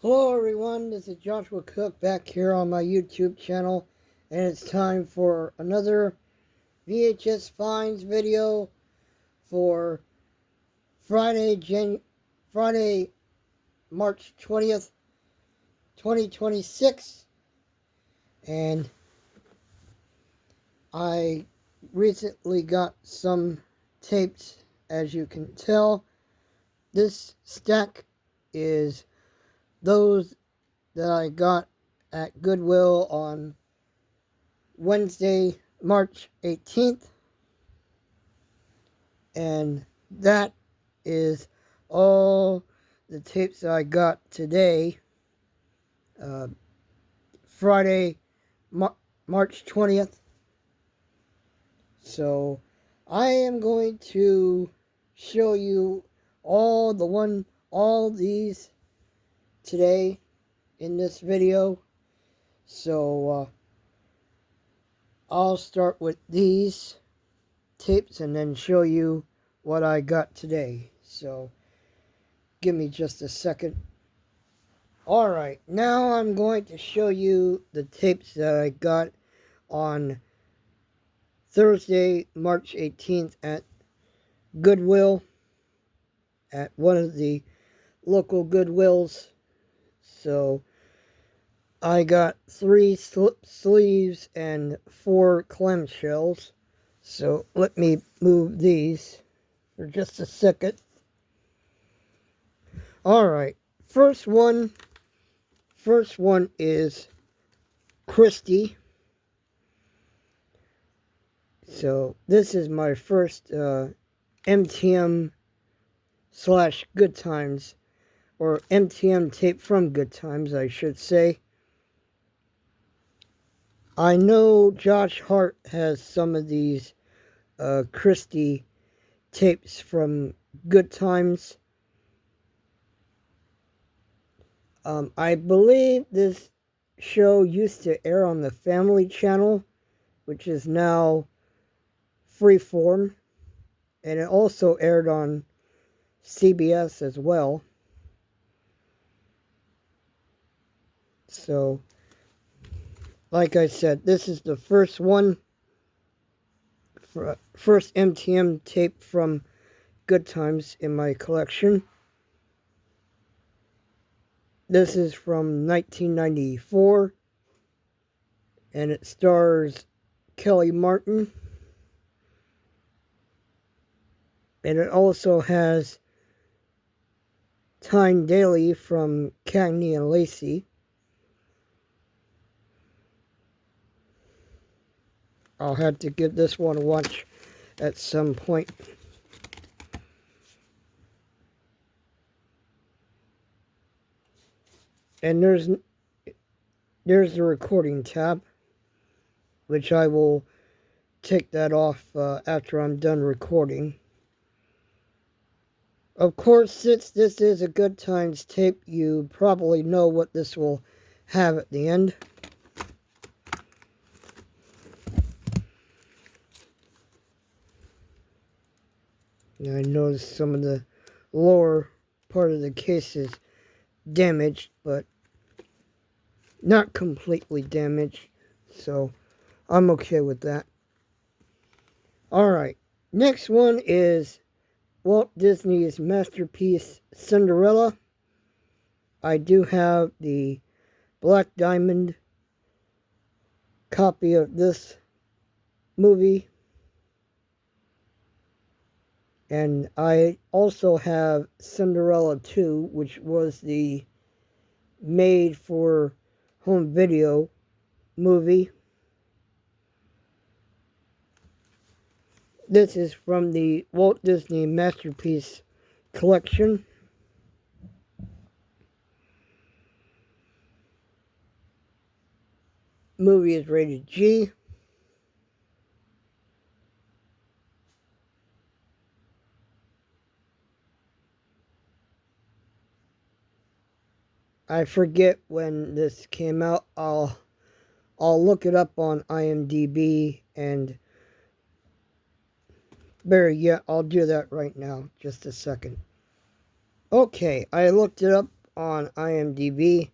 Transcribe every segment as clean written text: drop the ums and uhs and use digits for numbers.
Hello everyone, this is Joshua Cook back here on my YouTube channel, and it's time for another VHS Finds video for Friday, March 20th, 2026, and I recently got some tapes. As you can tell, this stack is those that I got at Goodwill on Wednesday, March 18th. And that is all the tapes that I got today, Friday, March 20th. So I am going to show you all these today in this video. So I'll start with these tapes and then show you what I got today. So give me just a second. Alright, now I'm going to show you the tapes that I got on Thursday, March 18th at Goodwill, at one of the local Goodwills. So I got 3 slip sleeves and 4 clamshells. So let me move these for just a second. Alright, first one is Christie. So this is my first MTM / Good Times, or MTM tape from Good Times, I should say. I know Josh Hart has some of these Christie tapes from Good Times. I believe this show used to air on the Family Channel, which is now Freeform, and it also aired on CBS as well. So, like I said, this is the first MTM tape from Good Times in my collection. This is from 1994, and it stars Kelly Martin. And it also has Tyne Daly from Cagney and Lacey. I'll have to give this one a watch at some point. And there's the recording tab, which I will take that off after I'm done recording. Of course, since this is a Good Times tape, you probably know what this will have at the end. And I noticed some of the lower part of the case is damaged, but not completely damaged, so I'm okay with that. Alright, next one is Walt Disney's masterpiece, Cinderella. I do have the Black Diamond copy of this movie. And I also have Cinderella 2, which was the made-for-home video movie. This is from the Walt Disney Masterpiece Collection. Movie is rated G. I forget when this came out. I'll look it up on IMDb, and I'll do that right now. Just a second. Okay, I looked it up on IMDb.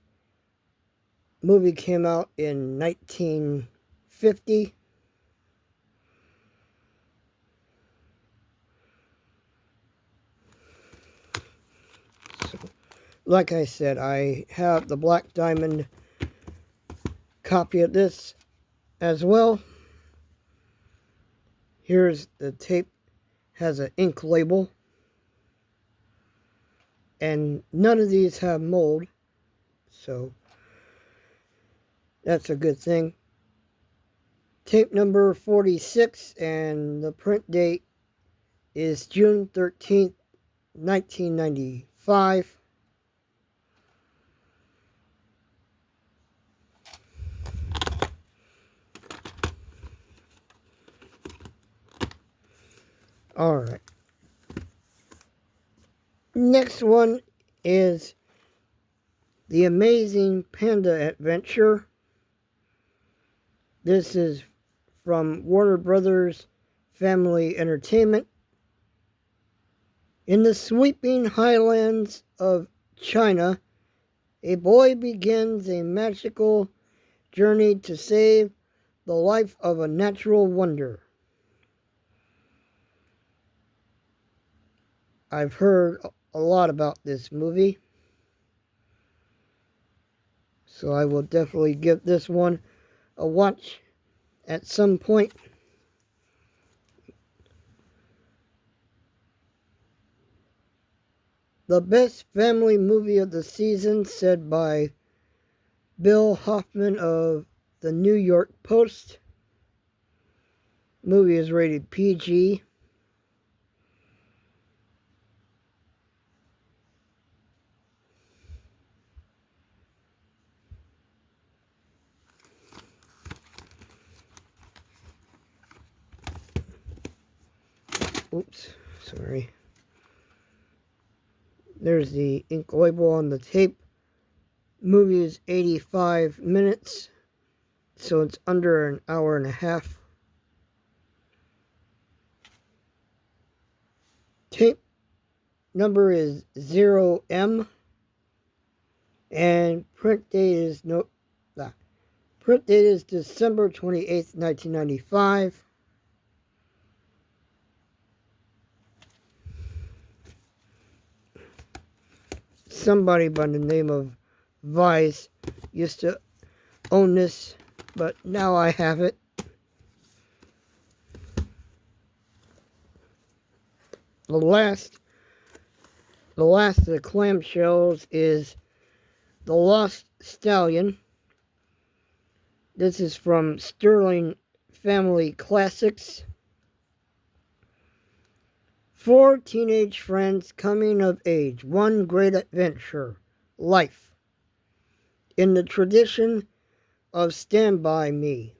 Movie came out in 1950. So, like I said, I have the Black Diamond copy of this as well. Here's the tape, has an ink label, and none of these have mold, so that's a good thing. Tape number 46, and the print date is June 13th, 1995. Alright. Next one is The Amazing Panda Adventure. This is from Warner Brothers Family Entertainment. In the sweeping highlands of China, a boy begins a magical journey to save the life of a natural wonder. I've heard a lot about this movie, so I will definitely give this one a watch at some point. The best family movie of the season, said by Bill Hoffman of the New York Post. Movie is rated PG. Oops, sorry. There's the ink label on the tape. Movie is 85 minutes, so it's under an hour and a half. Tape number is 0M, and print date is December 28th, 1995. Somebody by the name of Vice used to own this, but now I have it. The last of the clamshells is The Lost Stallion. This is from Sterling Family Classics. 4 teenage friends coming of age, one great adventure, life. In the tradition of Stand By Me.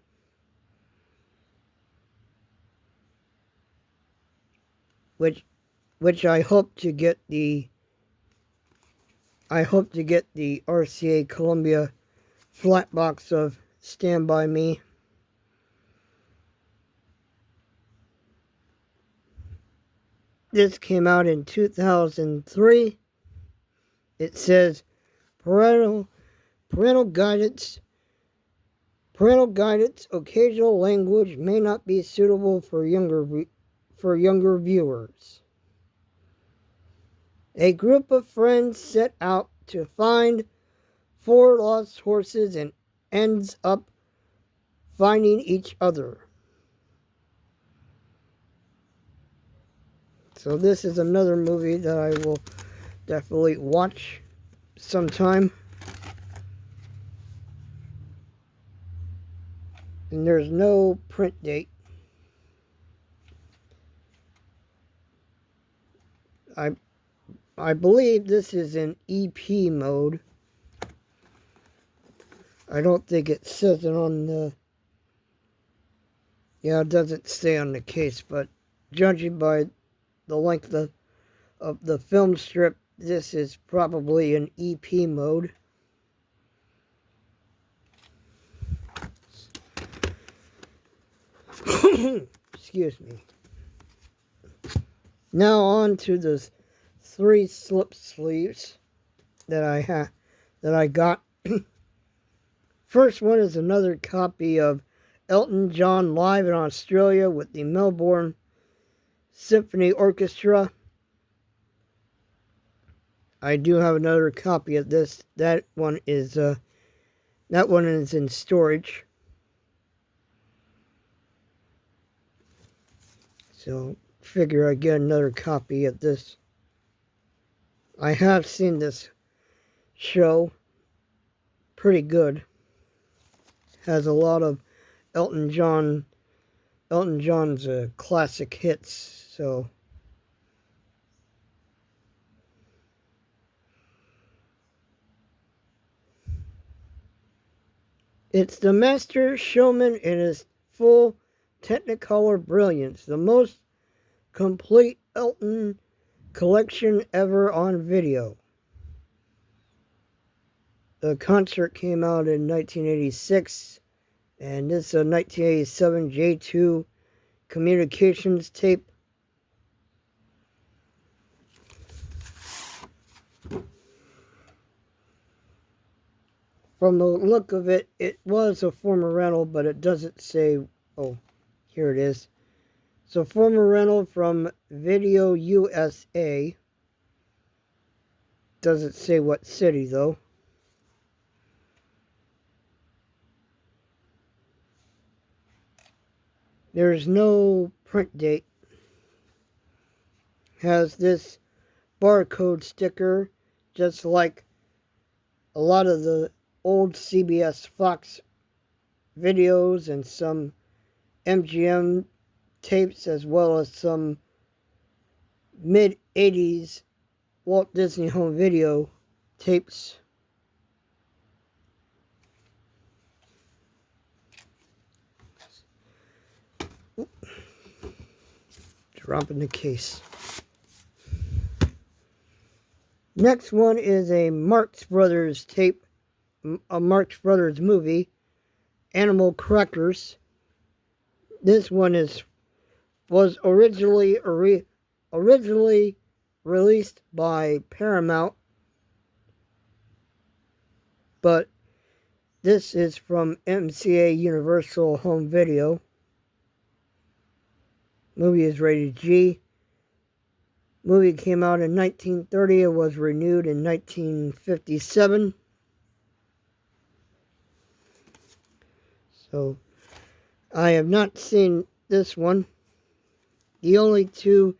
Which I hope to get the RCA Columbia flat box of Stand By Me. This came out in 2003. It says parental guidance. Parental guidance, occasional language may not be suitable for younger viewers. A group of friends set out to find 4 lost horses and ends up finding each other. So this is another movie that I will definitely watch sometime. And there's no print date. I believe this is in EP mode. I don't think it says it on the... Yeah, it doesn't say on the case, but judging by the length of the film strip, this is probably in EP mode. Excuse me. Now on to the 3 slip sleeves. that I got. First one is another copy of Elton John live in Australia with the Melbourne Symphony Orchestra. I do have another copy of this. That one is in storage. So figure I get another copy of this. I have seen this show. Pretty good. Has a lot of Elton John's classic hits. So it's the Master Showman in his full Technicolor brilliance, the most complete Elton collection ever on video. The concert came out in 1986, and this is a 1987 J2 communications tape. From the look of it, it was a former rental, but it doesn't say. Oh, here it is. So former rental from Video USA. Doesn't say what city though. There's no print date. Has this barcode sticker, just like a lot of the old CBS Fox videos and some MGM tapes, as well as some mid-80s Walt Disney Home Video tapes. Dropping the case. Next one is a Marx Brothers tape, a Marx Brothers movie, Animal Crackers. This one was originally released by Paramount, but this is from MCA Universal Home Video. Movie is rated G. Movie came out in 1930. It was renewed in 1957. So, I have not seen this one. The only two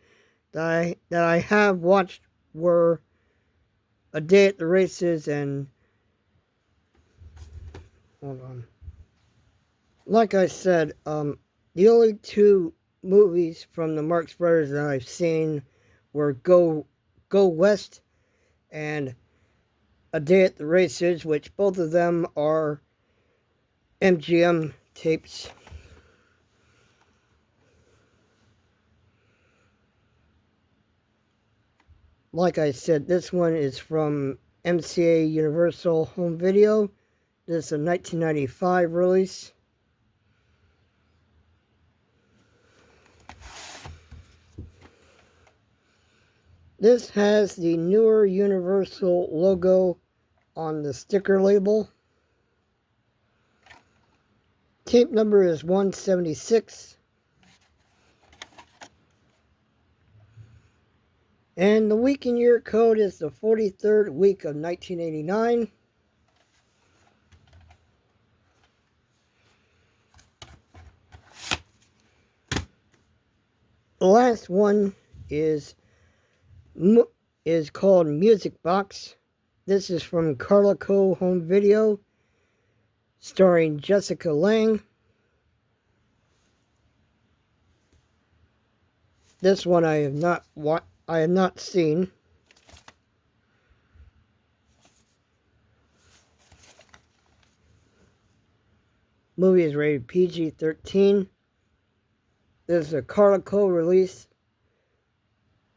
that I have watched were A Day at the Races and... Hold on. Like I said, the only two movies from the Marx Brothers that I've seen were Go West and A Day at the Races, which both of them are MGM tapes. Like I said, this one is from MCA Universal Home Video. This is a 1995 release. This has the newer Universal logo on the sticker label. Tape number is 176. And the week and year code is the 43rd week of 1989. The last one is called Music Box. This is from Carlico Home Video, starring Jessica Lange. This one I have not seen. Movie is rated PG-13. This is a Carlico release,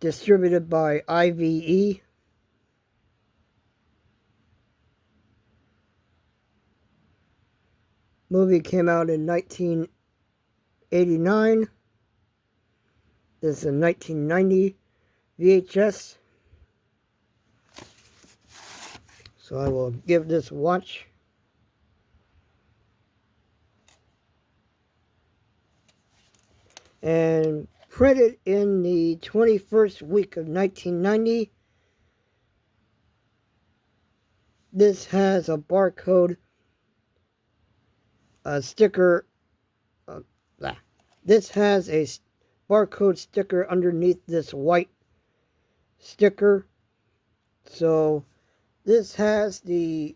distributed by IVE. Movie came out in 1989. This is a 1990 VHS. So I will give this a watch. And printed in the 21st week of 1990. This has a barcode, a sticker. This has a barcode sticker underneath this white sticker. So this has the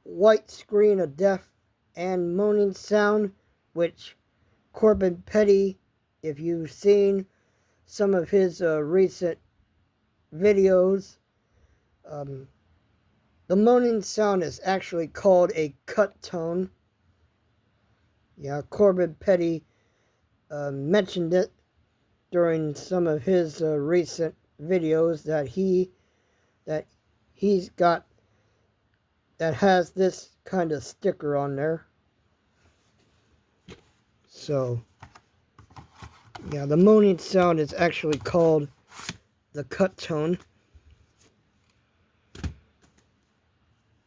white screen of death and moaning sound, which Corbin Petty, if you've seen some of his recent videos, the moaning sound is actually called a cut tone. Yeah, Corbin Petty mentioned it during some of his recent videos that he's got that has this kind of sticker on there. So yeah, the moaning sound is actually called the cut tone.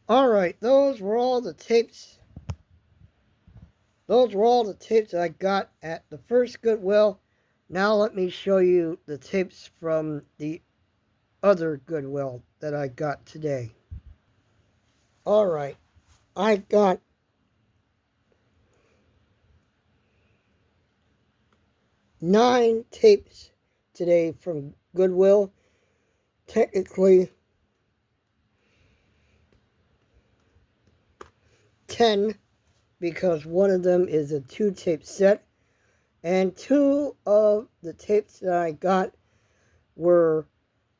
Alright, those were all the tapes. Those were all the tapes I got at the first Goodwill. Now let me show you the tapes from the other Goodwill that I got today. Alright, I got nine tapes today from Goodwill. Technically 10, because one of them is a 2-tape set, and 2 of the tapes that I got were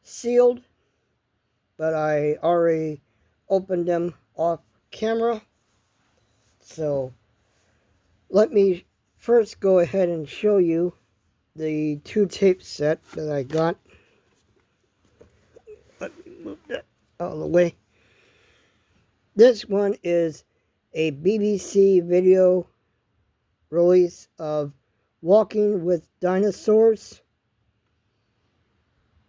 sealed, but I already opened them off camera. So let me first go ahead and show you the 2-tape set that I got. Let me move that out of the way. This one is a BBC video release of Walking with Dinosaurs.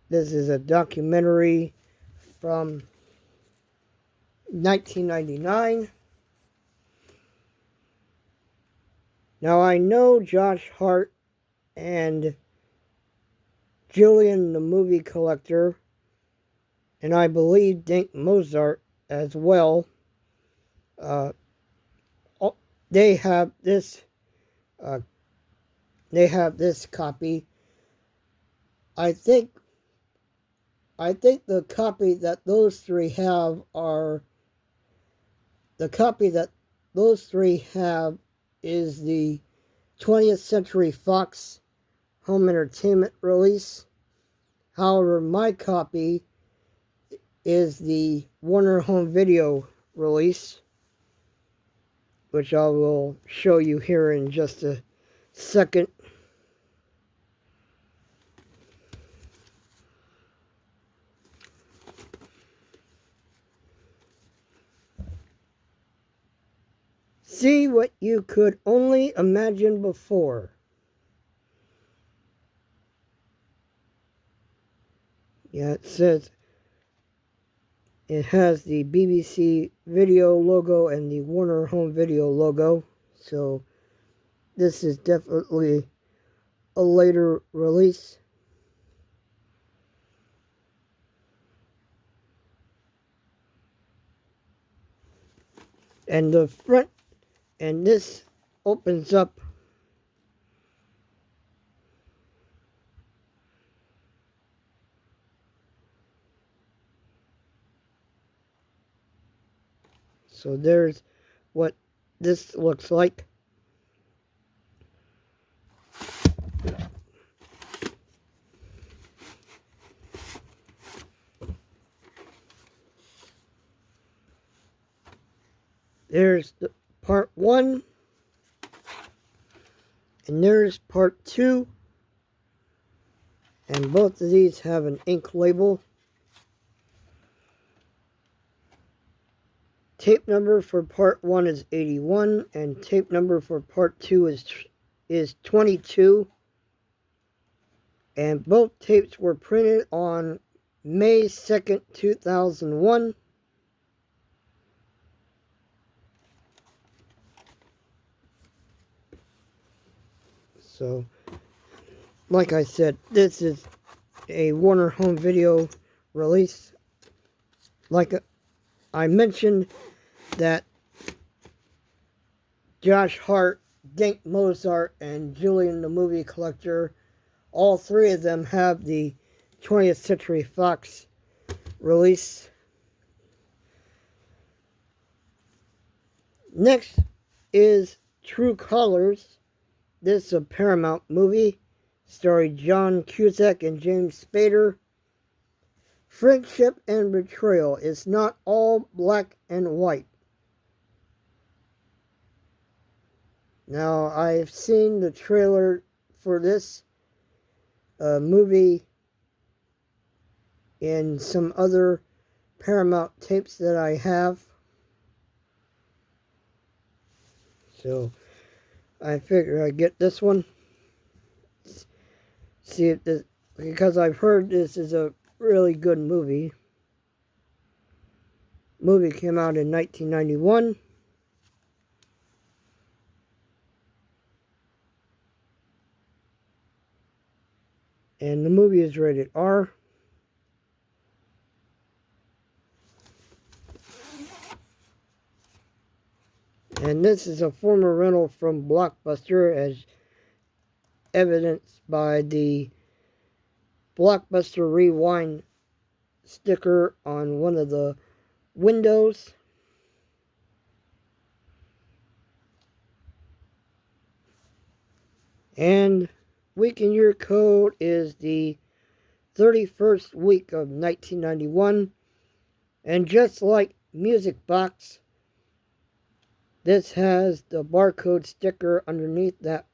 This is a documentary from 1999. Now I know Josh Hart and Julian the movie collector, and I believe Dink Mozart as well. They have this copy. I think the copy that those three have is the 20th Century Fox Home Entertainment release. However, my copy is the Warner Home Video release, which I will show you here in just a second. See what you could only imagine before. Yeah, it says it has the BBC Video logo and the Warner Home Video logo. So this is definitely a later release. And the front, and this opens up. So there's what this looks like. There's the part 1, and there's part 2, and both of these have an ink label. Tape number for part 1 is 81, and tape number for part 2 is 22. And both tapes were printed on May 2nd, 2001. So, like I said, this is a Warner Home Video release. Like I mentioned that Josh Hart, Dink Mozart, and Julian the Movie Collector, all three of them have the 20th Century Fox release. Next is True Colors. This is a Paramount movie starring John Cusack and James Spader. Friendship and betrayal is not all black and white. Now, I've seen the trailer for this movie in some other Paramount tapes that I have. So, I figure I'd get this one. See if this, because I've heard this is a really good movie. Movie came out in 1991. And the movie is rated R. And this is a former rental from Blockbuster, as evidenced by the Blockbuster Rewind sticker on one of the windows. And week and year code is the 31st week of 1991. And just like Music Box, this has the barcode sticker underneath that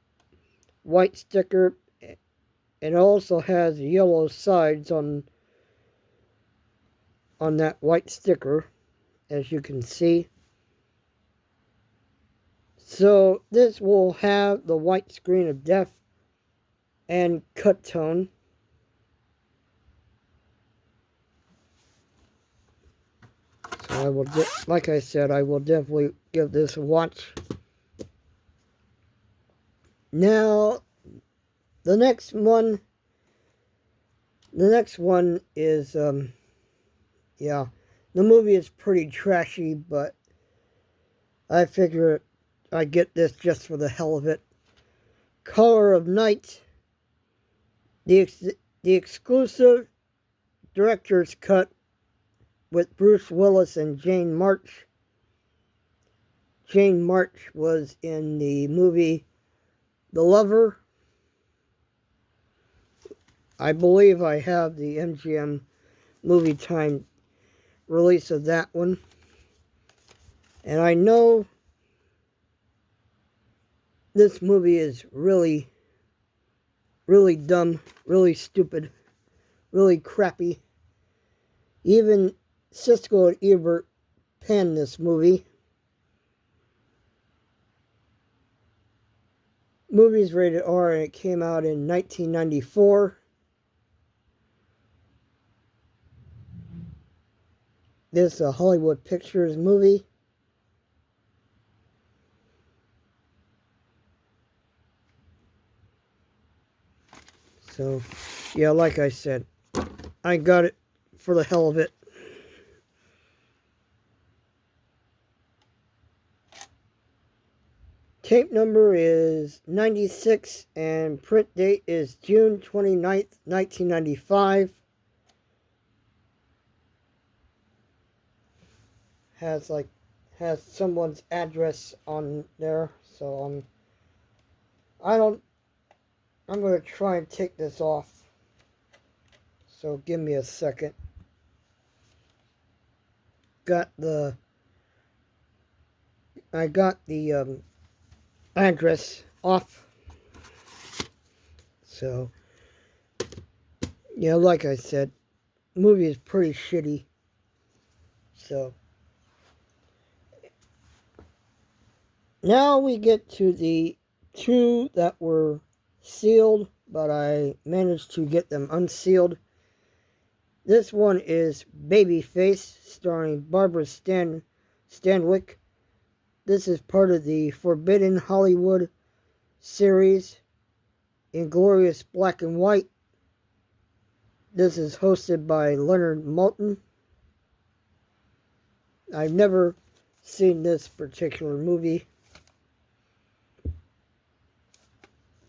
white sticker. It also has yellow sides on that white sticker, as you can see. So this will have the white screen of death and cut tone. So I will, like I said, I will definitely give this a watch. Now, the next one is, yeah, the movie is pretty trashy, but I figure I'd get this just for the hell of it. Color of Night, the exclusive director's cut with Bruce Willis and Jane March. Jane March was in the movie The Lover. I believe I have the MGM Movie Time release of that one. And I know this movie is really, really dumb, really stupid, really crappy. Even Siskel and Ebert panned this movie. Movie's rated R, and it came out in 1994. This is a Hollywood Pictures movie. So, yeah, like I said, I got it for the hell of it. Tape number is 96 and print date is June 29th, 1995. Has someone's address on there, so I'm going to try and take this off. So give me a second. I got the address off. So, yeah, like I said, movie is pretty shitty. So, now we get to the two that were sealed, but I managed to get them unsealed. This one is Babyface, starring Barbara Stanwyck. This is part of the Forbidden Hollywood series. Inglorious Black and White. This is hosted by Leonard Maltin. I've never seen this particular movie.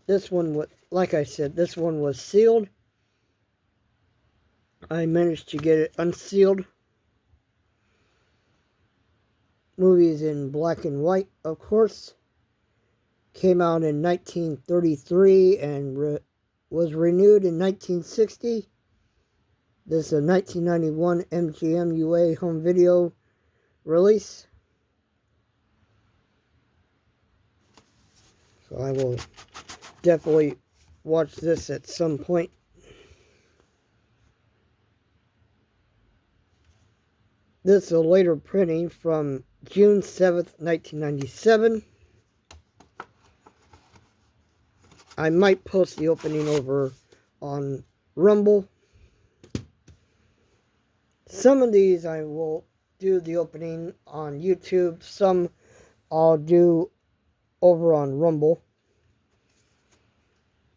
This one, like I said, this one was sealed. I managed to get it unsealed. Movies in black and white, of course. Came out in 1933 and was renewed in 1960. This is a 1991 MGM UA home video release. So I will definitely watch this at some point. This is a later printing from June 7th, 1997. I might post the opening over on Rumble. Some of these I will do the opening on YouTube. Some I'll do over on Rumble.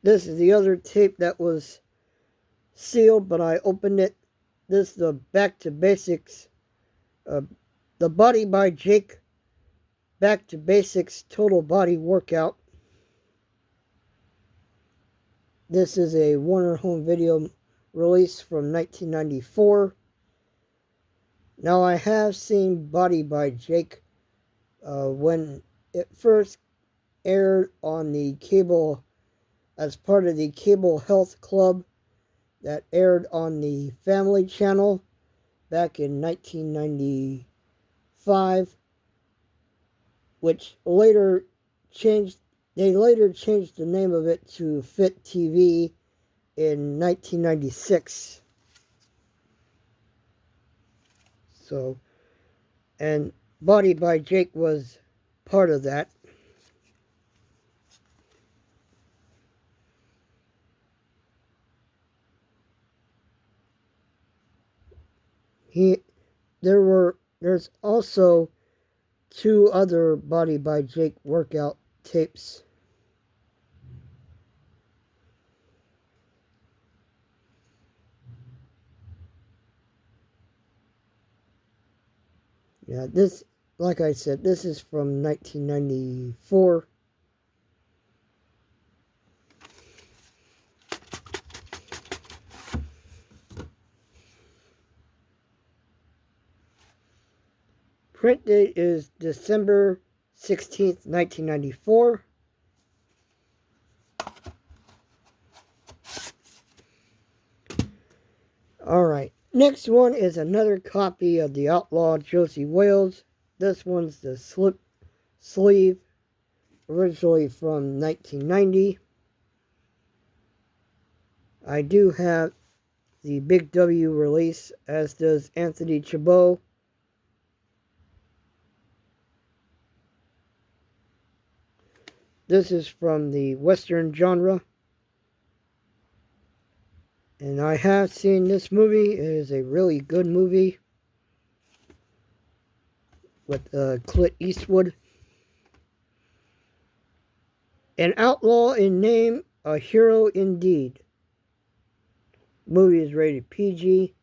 This is the other tape that was sealed, but I opened it. This is the Back to Basics. The Body by Jake Back to Basics Total Body Workout. This is a Warner Home Video release from 1994. Now I have seen Body by Jake when it first aired on the cable, as part of the Cable Health Club that aired on the Family Channel back in 1995, which later changed. They later changed the name of it to Fit TV in 1996. So, and Body by Jake was part of that. There's also 2 other Body by Jake workout tapes. Yeah, this, like I said, this is from 1994. Print date is December 16th, 1994. Alright, next one is another copy of The Outlaw Josie Wales. This one's the slip sleeve, originally from 1990. I do have the Big W release, as does Anthony Chabot. This is from the Western genre. And I have seen this movie. It is a really good movie with Clint Eastwood. An outlaw in name, a hero indeed. Movie is rated PG.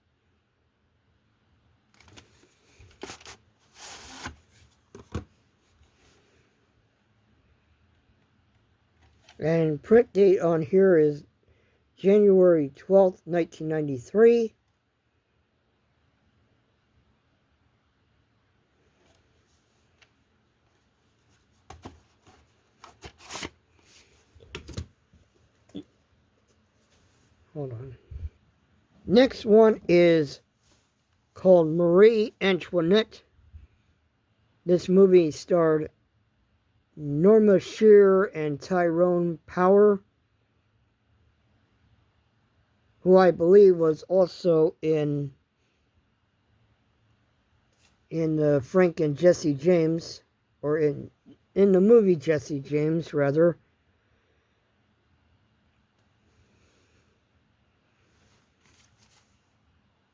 And print date on here is January 12th, 1993. Hold on. Next one is called Marie Antoinette. This movie starred Norma Shearer and Tyrone Power, who I believe was also in the Frank and Jesse James, or in the movie Jesse James, rather.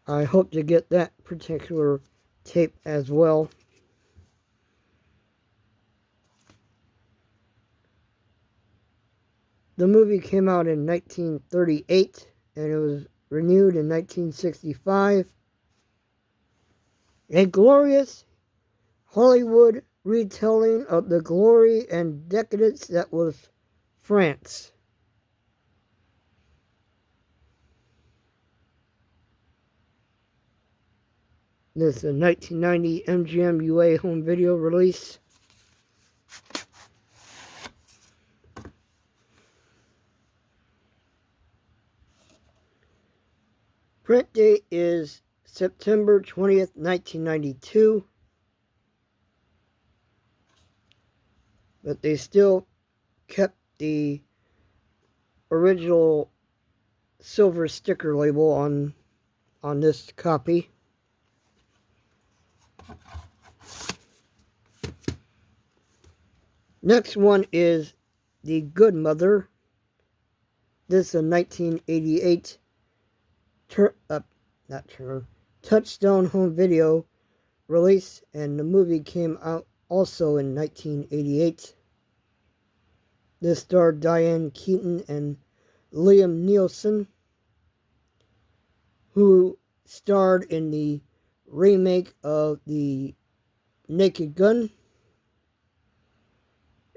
I hope to get that particular tape as well. The movie came out in 1938 and it was renewed in 1965. A glorious Hollywood retelling of the glory and decadence that was France. This is a 1990 MGM UA home video release. Print date is September 20th, 1992. But they still kept the original silver sticker label on this copy. Next one is The Good Mother. This is a 1988 Touchstone home video release, and the movie came out also in 1988. This starred Diane Keaton and Liam Neeson, who starred in the remake of The Naked Gun.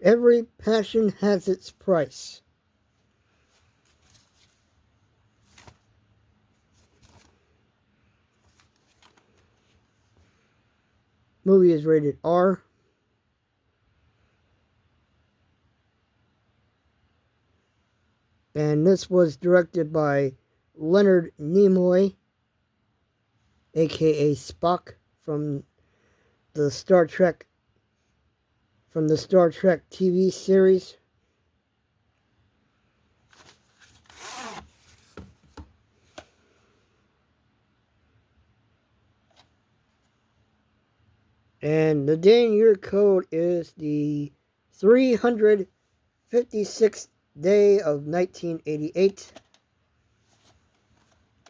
Every passion has its price. Movie is rated R. And this was directed by Leonard Nimoy, aka Spock from the Star Trek TV series. And the day and year code is the 356th day of 1988.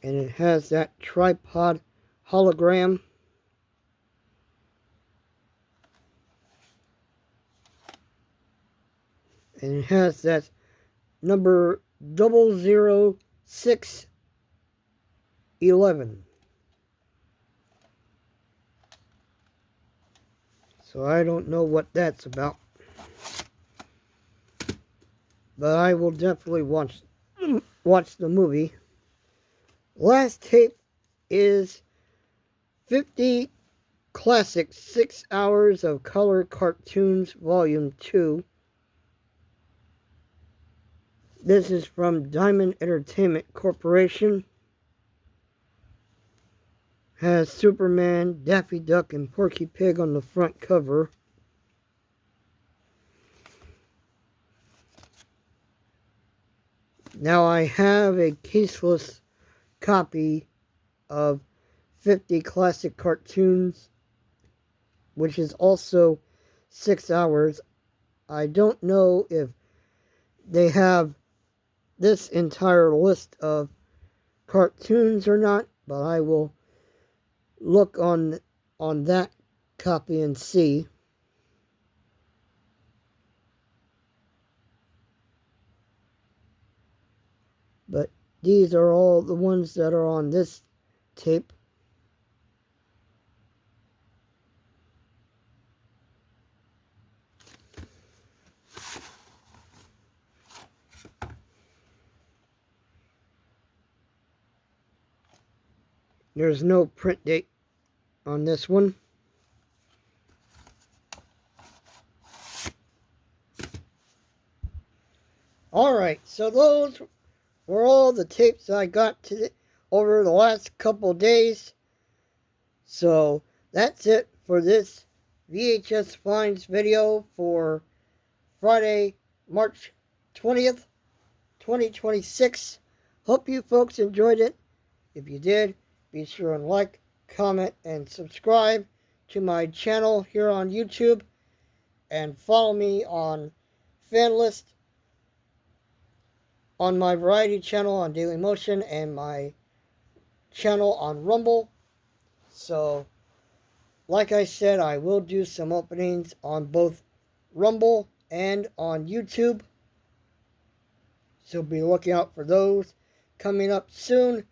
And it has that tripod hologram. And it has that number 00611. So I don't know what that's about. But I will definitely watch the movie. Last tape is 50 Classic 6 Hours of Color Cartoons Volume 2. This is from Diamond Entertainment Corporation. Has Superman, Daffy Duck, and Porky Pig on the front cover. Now I have a caseless copy of 50 Classic Cartoons, which is also 6 hours. I don't know if they have this entire list of cartoons or not, but I will look on that copy and see. But these are all the ones that are on this tape. There's no print date on this one. Alright, so those were all the tapes I got over the last couple days. So that's it for this VHS Finds video for Friday, March 20th, 2026. Hope you folks enjoyed it. If you did, be sure and like, comment, and subscribe to my channel here on YouTube. And follow me on FanList, on my variety channel on Daily Motion, and my channel on Rumble. So, like I said, I will do some openings on both Rumble and on YouTube. So be looking out for those coming up soon.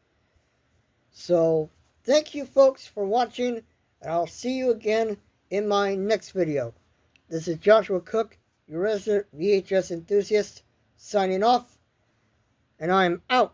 So thank you folks for watching, and I'll see you again in my next video. This is Joshua Cook, your resident VHS enthusiast, signing off, and I'm out.